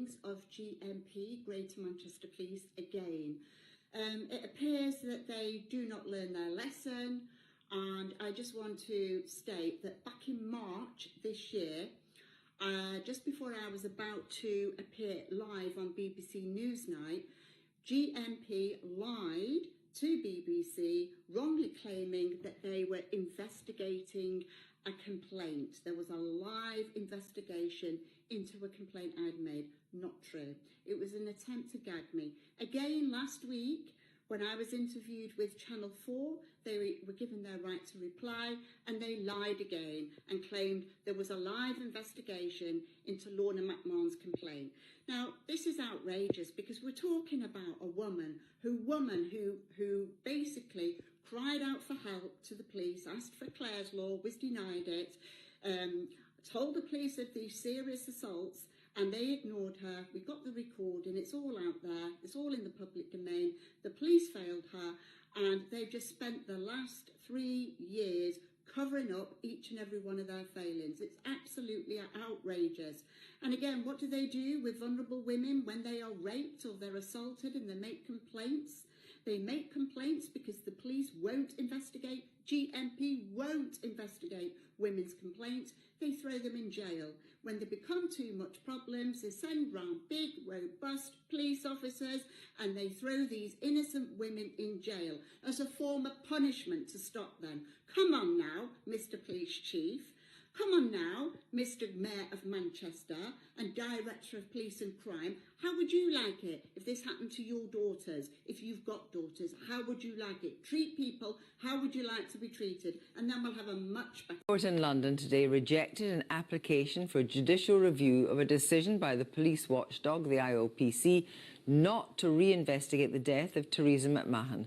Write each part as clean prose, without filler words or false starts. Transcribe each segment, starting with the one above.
findings of GMP, Greater Manchester Police, again. It appears that they do not learn their lesson, and I just want to state that back in March this year, just before I was about to appear live on BBC Newsnight, GMP lied to BBC, wrongly claiming that they were investigating a complaint. There was a live investigation into a complaint I'd made. Not true. It was an attempt to gag me. Again, last week, when I was interviewed with Channel 4, they were given their right to reply, and they lied again and claimed there was a live investigation into Lorna McMahon's complaint. Now, this is outrageous because we're talking about a woman who basically cried out for help to the police, asked for Clare's Law, was denied it, told the police of these serious assaults, and they ignored her. We got the recording, it's all out there, it's all in the public domain. The police failed her, and they've just spent the last 3 years covering up each and every one of their failings. It's absolutely outrageous. And again, what do they do with vulnerable women when they are raped or they're assaulted and they make complaints? They make complaints because the police won't investigate. GMP won't investigate women's complaints. They throw them in jail. When they become too much problems, they send round big, robust police officers and they throw these innocent women in jail as a form of punishment to stop them. Come on now, Mr. Police Chief. Come on now, Mr. Mayor of Manchester and Director of Police and Crime. How would you like it if this happened to your daughters? If you've got daughters, how would you like it? Treat people, how would you like to be treated? And then we'll have a much better... Court in London today rejected an application for judicial review of a decision by the police watchdog, the IOPC, not to reinvestigate the death of Teresa McMahon.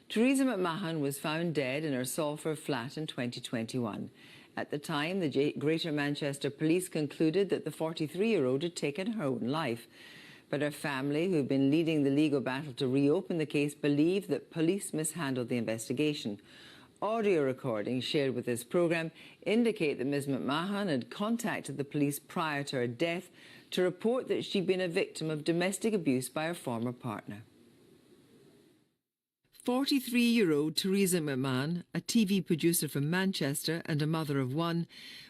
Teresa McMahon was found dead in her Salford flat in 2021. At the time, the Greater Manchester Police concluded that the 43-year-old had taken her own life. But her family, who've been leading the legal battle to reopen the case, believe that police mishandled the investigation. Audio recordings shared with this programme indicate that Ms McMahon had contacted the police prior to her death to report that she'd been a victim of domestic abuse by her former partner. 43-year-old Teresa McMahon, a TV producer from Manchester and a mother of one,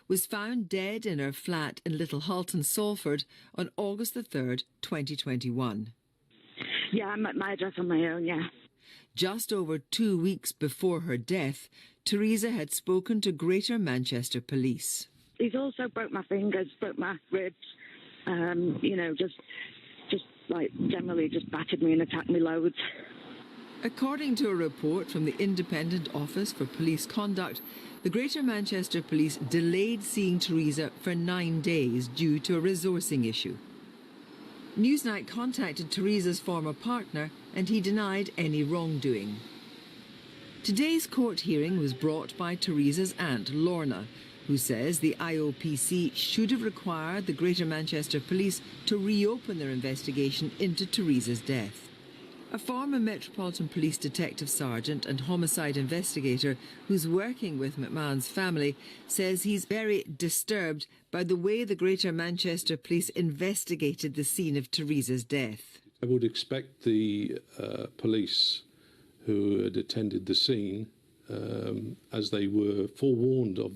was found dead in her flat in Little Halton, Salford on August the 3rd, 2021. Yeah, I'm at my address on my own, yeah. Just over 2 weeks before her death, Teresa had spoken to Greater Manchester Police. He's also broke my fingers, broke my ribs, you know, just like generally just battered me and attacked me loads. According to a report from the Independent Office for Police Conduct, the Greater Manchester Police delayed seeing Teresa for 9 days due to a resourcing issue. Newsnight contacted Teresa's former partner and he denied any wrongdoing. Today's court hearing was brought by Teresa's aunt, Lorna, who says the IOPC should have required the Greater Manchester Police to reopen their investigation into Teresa's death. A former Metropolitan Police Detective Sergeant and homicide investigator who's working with McMahon's family says he's very disturbed by the way the Greater Manchester Police investigated the scene of Teresa's death. I would expect the police who had attended the scene, as they were forewarned of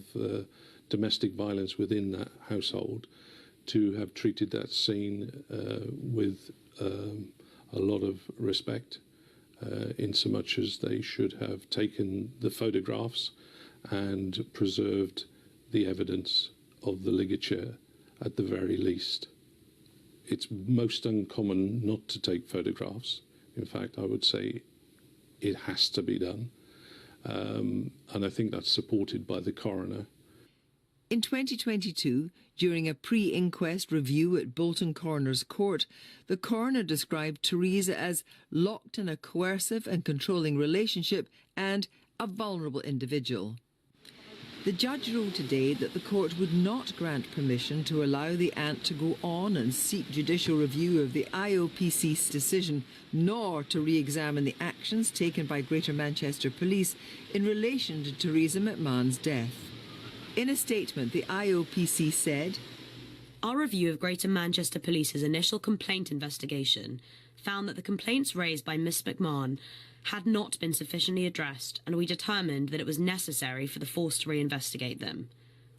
domestic violence within that household, to have treated that scene with a lot of respect, in so much as they should have taken the photographs and preserved the evidence of the ligature at the very least. It's most uncommon not to take photographs. In fact, I would say it has to be done. And I think that's supported by the coroner. In 2022, during a pre-inquest review at Bolton Coroner's Court, the coroner described Teresa as locked in a coercive and controlling relationship and a vulnerable individual. The judge ruled today that the court would not grant permission to allow the aunt to go on and seek judicial review of the IOPC's decision, nor to re-examine the actions taken by Greater Manchester Police in relation to Teresa McMahon's death. In a statement, the IOPC said, Our review of Greater Manchester Police's initial complaint investigation found that the complaints raised by Miss McMahon had not been sufficiently addressed, and we determined that it was necessary for the force to reinvestigate them.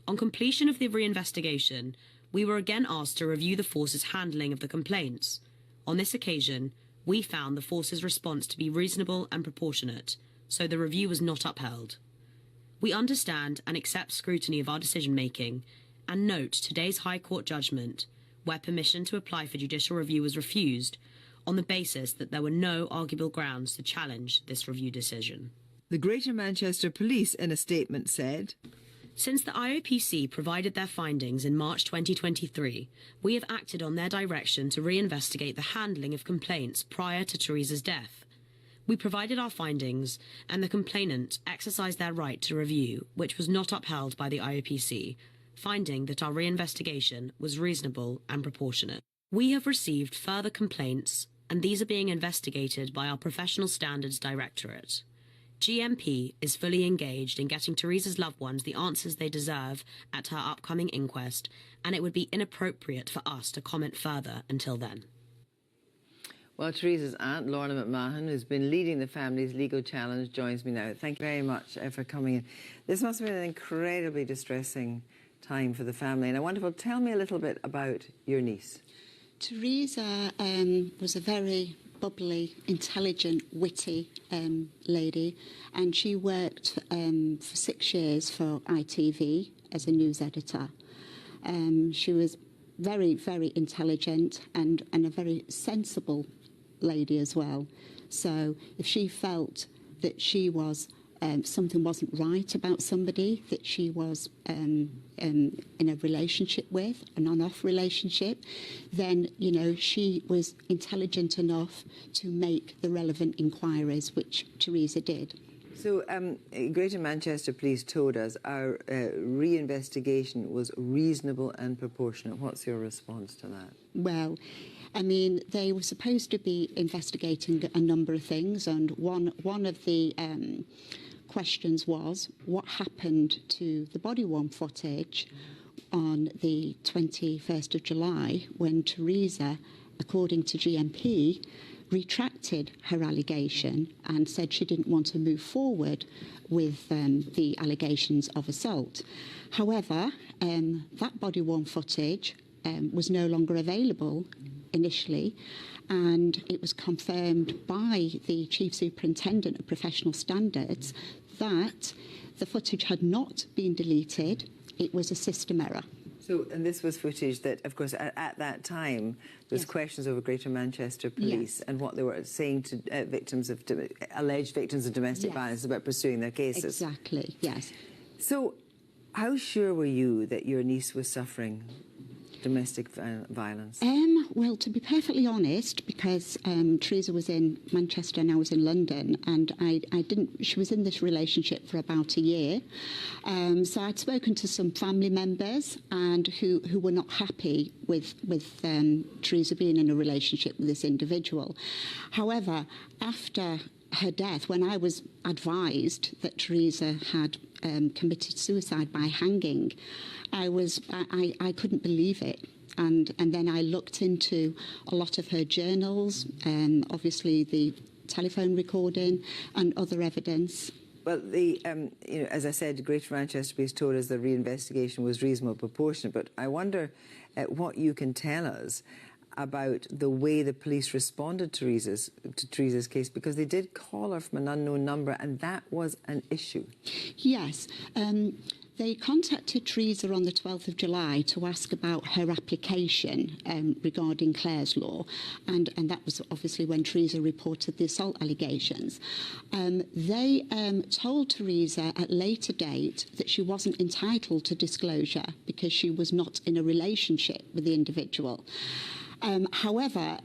On completion of the reinvestigation, we were again asked to review the force's handling of the complaints. On this occasion, we found the force's response to be reasonable and proportionate, so the review was not upheld. We understand and accept scrutiny of our decision-making and note today's High Court judgment, where permission to apply for judicial review was refused on the basis that there were no arguable grounds to challenge this review decision. The Greater Manchester Police, in a statement, said, Since the IOPC provided their findings in March 2023, we have acted on their direction to reinvestigate the handling of complaints prior to Teresa's death. We provided our findings, and the complainant exercised their right to review, which was not upheld by the IOPC, finding that our reinvestigation was reasonable and proportionate. We have received further complaints, and these are being investigated by our Professional Standards Directorate. GMP is fully engaged in getting Teresa's loved ones the answers they deserve at her upcoming inquest, and it would be inappropriate for us to comment further until then. Well, Teresa's aunt, Lorna McMahon, who's been leading the family's legal challenge, joins me now. Thank you very much for coming in. This must have been an incredibly distressing time for the family. And I wonder, tell me a little bit about your niece. Teresa was a very bubbly, intelligent, witty lady, and she worked for 6 years for ITV as a news editor. She was very, very intelligent and a very sensible lady as well. So if she felt that she was something wasn't right about somebody that she was in a relationship with, an on-off relationship, then, you know, she was intelligent enough to make the relevant inquiries, which Teresa did. So, Greater Manchester Police told us our reinvestigation was reasonable and proportionate. What's your response to that? Well, I mean, they were supposed to be investigating a number of things, and one of the questions was what happened to the body-worn footage on the 21st of July when Teresa, according to GMP, retracted her allegation and said she didn't want to move forward with the allegations of assault. However, that body-worn footage was no longer available initially, and it was confirmed by the Chief Superintendent of Professional Standards that the footage had not been deleted. It was a system error. So, and this was footage that, of course, at that time, there was questions over Greater Manchester Police and what they were saying to alleged victims of domestic violence about pursuing their cases. Exactly, yes. So, how sure were you that your niece was suffering domestic violence? Well, to be perfectly honest, because Teresa was in Manchester and I was in London, and she was in this relationship for about a year. So I'd spoken to some family members and who were not happy with Teresa being in a relationship with this individual. However, after her death, when I was advised that Teresa had committed suicide by hanging, I couldn't believe it. And then I looked into a lot of her journals, obviously the telephone recording and other evidence. Well, as I said, Greater Manchester Police told us the reinvestigation was reasonable, proportionate, but I wonder what you can tell us about the way the police responded to Teresa's case, because they did call her from an unknown number, and that was an issue. Yes. They contacted Teresa on the 12th of July to ask about her application regarding Clare's Law, and that was obviously when Teresa reported the assault allegations. They told Teresa at a later date that she wasn't entitled to disclosure because she was not in a relationship with the individual. However,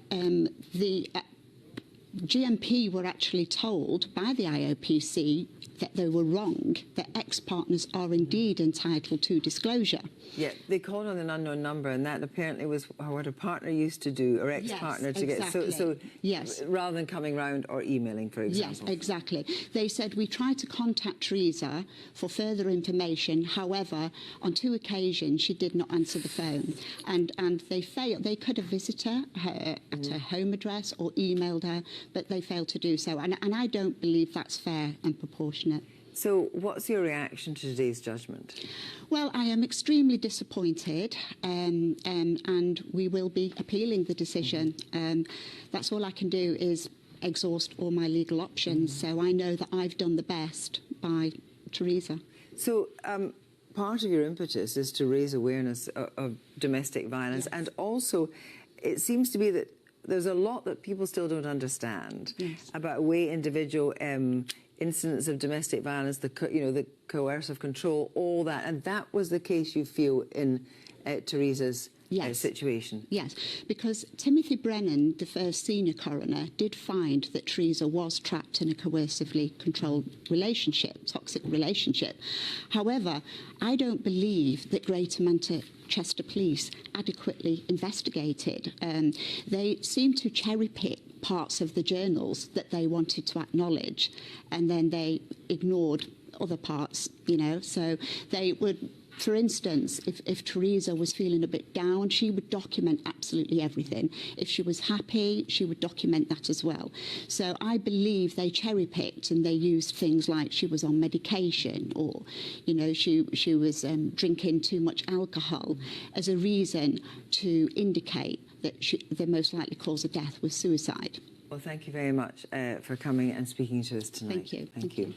GMP were actually told by the IOPC that they were wrong, that ex-partners are indeed entitled to disclosure. Yeah, they called on an unknown number, and that apparently was what a partner used to do, or ex-partner, Yes, to exactly. get. So yes. rather than coming round or emailing, for example. Yes, exactly. They said we tried to contact Teresa for further information. However, on 2 occasions she did not answer the phone, and they failed. They could have visited her at her home address or emailed her, but they failed to do so. And I don't believe that's fair and proportionate. So what's your reaction to today's judgment? Well, I am extremely disappointed, and we will be appealing the decision. That's all I can do is exhaust all my legal options. So I know that I've done the best by Teresa. So part of your impetus is to raise awareness of domestic violence, and also it seems to be that there's a lot that people still don't understand about the way individual incidents of domestic violence, the coercive control, all that, and that was the case, you feel, in Teresa's situation. Yes, because Timothy Brennan, the first senior coroner, did find that Teresa was trapped in a coercively controlled relationship, toxic relationship. However, I don't believe that Greater Manchester Police adequately investigated. They seemed to cherry-pick parts of the journals that they wanted to acknowledge, and then they ignored other parts, so they would. For instance, if Teresa was feeling a bit down, she would document absolutely everything. If she was happy, she would document that as well. So I believe they cherry-picked, and they used things like she was on medication, or, she was drinking too much alcohol as a reason to indicate that the most likely cause of death was suicide. Well, thank you very much for coming and speaking to us tonight. Thank you. Thank you.